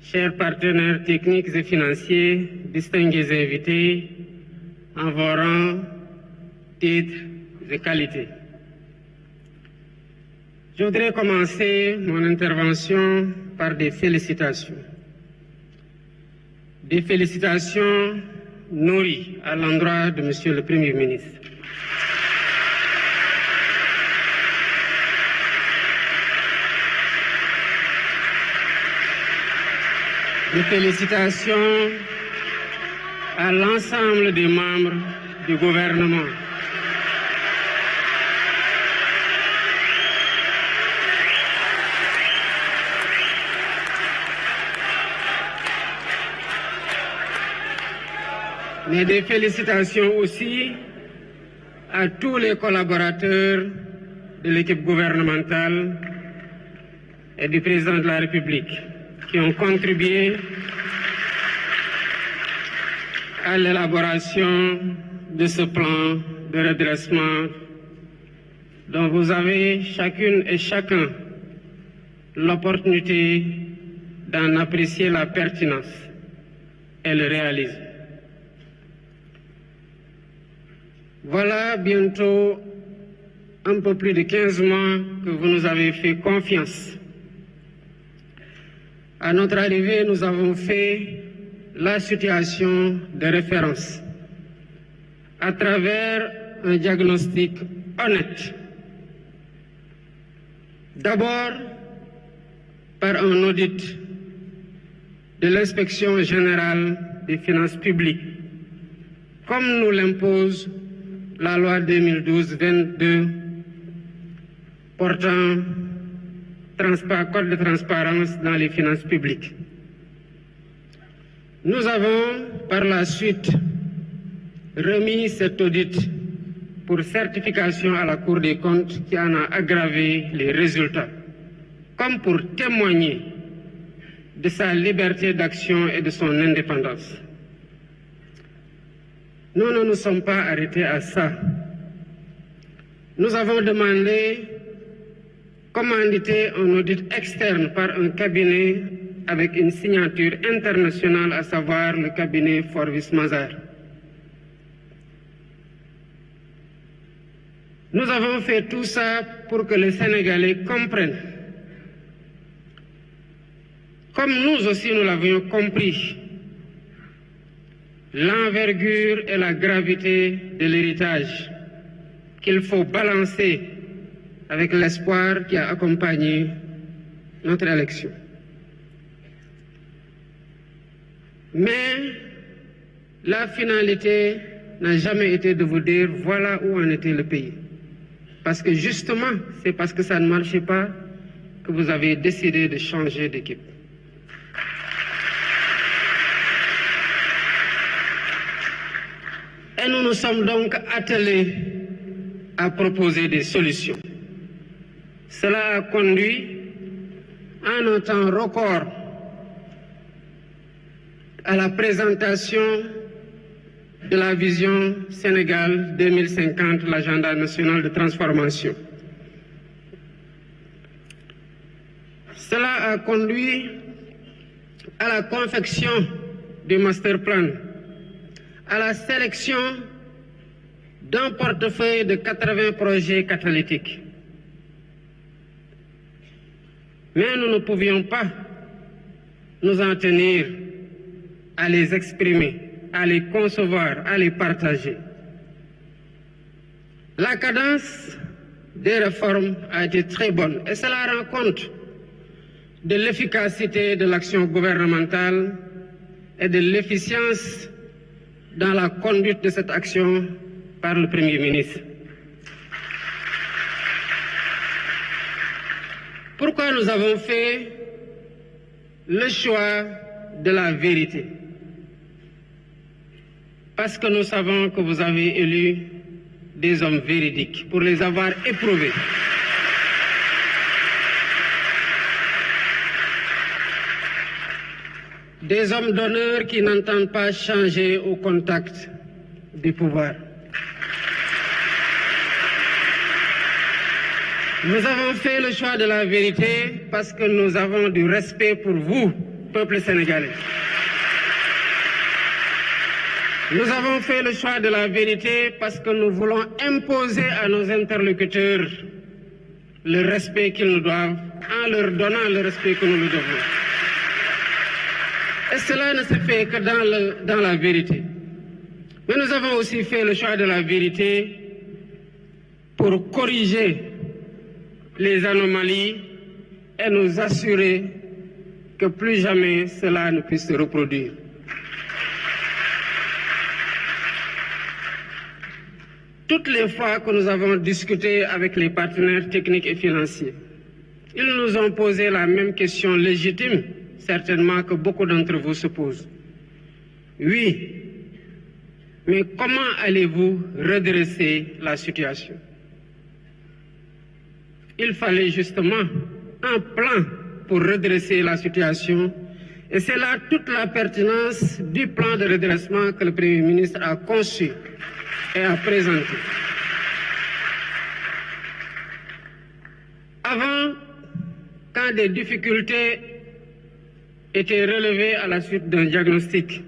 chers partenaires techniques et financiers, distingués invités, en vos rangs, titres et qualités. Je voudrais commencer mon intervention par des félicitations. Des félicitations nourries à l'endroit de Monsieur le Premier ministre. Des félicitations à l'ensemble des membres du gouvernement. Mais des félicitations aussi à tous les collaborateurs de l'équipe gouvernementale et du président de la République qui ont contribué à l'élaboration de ce plan de redressement dont vous avez chacune et chacun l'opportunité d'en apprécier la pertinence et le réaliser. Voilà bientôt un peu plus de 15 mois que vous nous avez fait confiance. À notre arrivée, nous avons fait la situation de référence à travers un diagnostic honnête. D'abord, par un audit de l'inspection générale des finances publiques, comme nous l'impose la loi 2012-22 portant code de transparence dans les finances publiques. Nous avons par la suite remis cet audit pour certification à la Cour des comptes qui en a aggravé les résultats, comme pour témoigner de sa liberté d'action et de son indépendance. Nous ne nous sommes pas arrêtés à ça. Nous avons demandé, commandité un audit externe par un cabinet avec une signature internationale, à savoir le cabinet Forvis Mazars. Nous avons fait tout ça pour que les Sénégalais comprennent, comme nous aussi nous l'avions compris, l'envergure et la gravité de l'héritage qu'il faut balancer avec l'espoir qui a accompagné notre élection. Mais la finalité n'a jamais été de vous dire voilà où en était le pays. Parce que justement, c'est parce que ça ne marchait pas que vous avez décidé de changer d'équipe. Et nous nous sommes donc attelés à proposer des solutions. Cela a conduit en un temps record à la présentation de la vision Sénégal 2050, l'agenda national de transformation. Cela a conduit à la confection du master plan, à la sélection d'un portefeuille de 80 projets catalytiques. Mais nous ne pouvions pas nous en tenir à les exprimer, à les concevoir, à les partager. La cadence des réformes a été très bonne et cela rend compte de l'efficacité de l'action gouvernementale et de l'efficience dans la conduite de cette action par le Premier ministre. Pourquoi nous avons fait le choix de la vérité? Parce que nous savons que vous avez élu des hommes véridiques pour les avoir éprouvés. Des hommes d'honneur qui n'entendent pas changer au contact du pouvoir. Nous avons fait le choix de la vérité parce que nous avons du respect pour vous, peuple sénégalais. Nous avons fait le choix de la vérité parce que nous voulons imposer à nos interlocuteurs le respect qu'ils nous doivent en leur donnant le respect que nous leur devons. Et cela ne se fait que dans la vérité. Mais nous avons aussi fait le choix de la vérité pour corriger les anomalies et nous assurer que plus jamais cela ne puisse se reproduire. Toutes les fois que nous avons discuté avec les partenaires techniques et financiers, ils nous ont posé la même question légitime, certainement que beaucoup d'entre vous se posent. Oui, mais comment allez-vous redresser la situation? Il fallait justement un plan pour redresser la situation et c'est là toute la pertinence du plan de redressement que le Premier ministre a conçu et a présenté. Avant, quand des difficultés étaient relevées à la suite d'un diagnostic,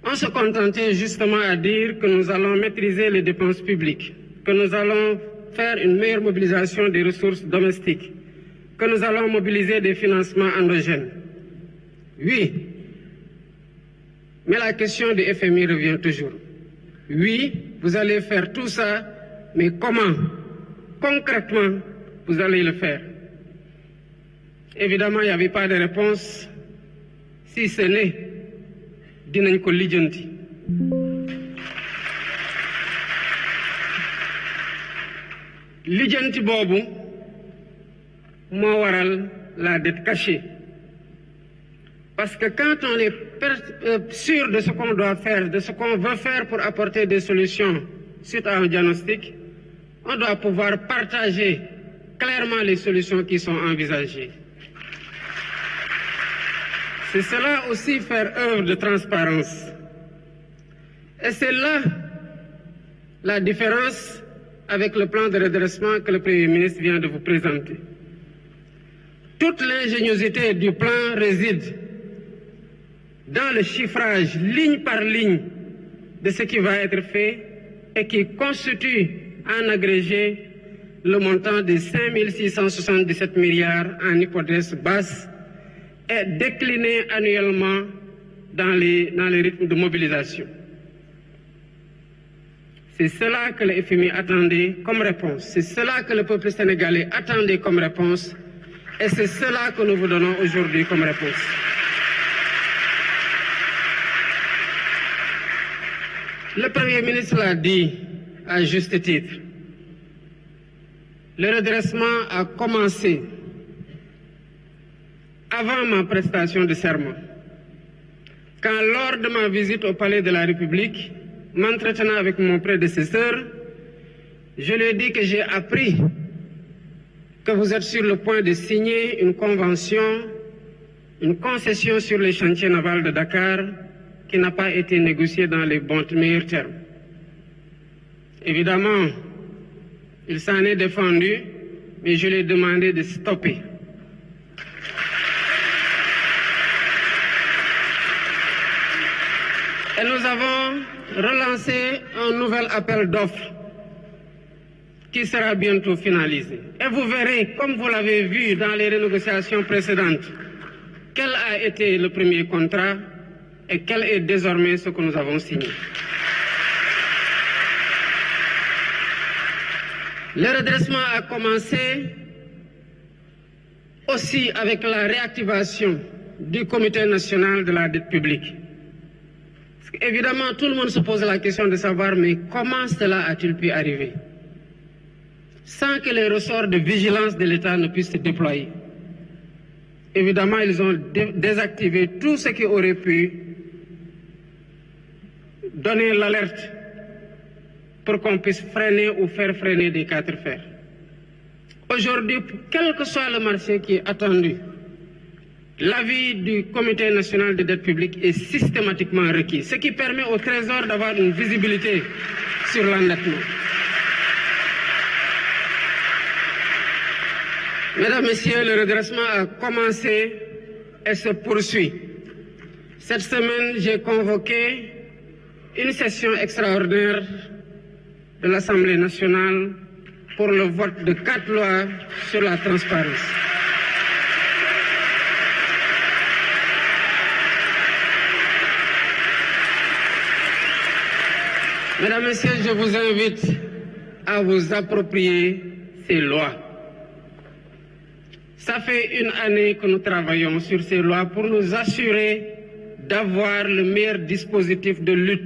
on se contentait justement à dire que nous allons maîtriser les dépenses publiques, que nous allons faire une meilleure mobilisation des ressources domestiques, que nous allons mobiliser des financements endogènes. Oui, mais la question du FMI revient toujours. Oui, vous allez faire tout ça, mais comment? Concrètement, vous allez le faire? Évidemment, il n'y avait pas de réponse, si ce n'est dinañ ko lijjanti. Lijjanti boobu moo waral la dette cachée. Parce que quand on est sûr de ce qu'on doit faire, de ce qu'on veut faire pour apporter des solutions suite à un diagnostic, on doit pouvoir partager clairement les solutions qui sont envisagées. C'est cela aussi faire œuvre de transparence. Et c'est là la différence avec le plan de redressement que le Premier ministre vient de vous présenter. Toute l'ingéniosité du plan réside dans le chiffrage ligne par ligne de ce qui va être fait et qui constitue en agrégé le montant de 5 677 milliards en hypothèse basse et décliné annuellement dans les rythmes de mobilisation. C'est cela que le FMI attendait comme réponse. C'est cela que le peuple sénégalais attendait comme réponse. Et c'est cela que nous vous donnons aujourd'hui comme réponse. Le Premier ministre l'a dit à juste titre. Le redressement a commencé avant ma prestation de serment. Quand lors de ma visite au Palais de la République, m'entretenant avec mon prédécesseur, je lui ai dit que j'ai appris que vous êtes sur le point de signer une convention, une concession sur les chantiers navals de Dakar qui n'a pas été négociée dans les meilleurs termes. Évidemment, il s'en est défendu, mais je lui ai demandé de stopper. Et nous avons relancé un nouvel appel d'offres qui sera bientôt finalisé. Et vous verrez, comme vous l'avez vu dans les renégociations précédentes, quel a été le premier contrat et quel est désormais ce que nous avons signé. Le redressement a commencé aussi avec la réactivation du Comité national de la dette publique. Évidemment, tout le monde se pose la question de savoir, mais comment cela a-t-il pu arriver sans que les ressorts de vigilance de l'État ne puissent se déployer? Évidemment, ils ont désactivé tout ce qui aurait pu donner l'alerte pour qu'on puisse freiner ou faire freiner des quatre fers. Aujourd'hui, quel que soit le marché qui est attendu, l'avis du Comité national de dette publique est systématiquement requis, ce qui permet au Trésor d'avoir une visibilité sur l'endettement. Mesdames, Messieurs, le redressement a commencé et se poursuit. Cette semaine, j'ai convoqué une session extraordinaire de l'Assemblée nationale pour le vote de 4 lois sur la transparence. Mesdames, Messieurs, je vous invite à vous approprier ces lois. Ça fait une année que nous travaillons sur ces lois pour nous assurer d'avoir le meilleur dispositif de lutte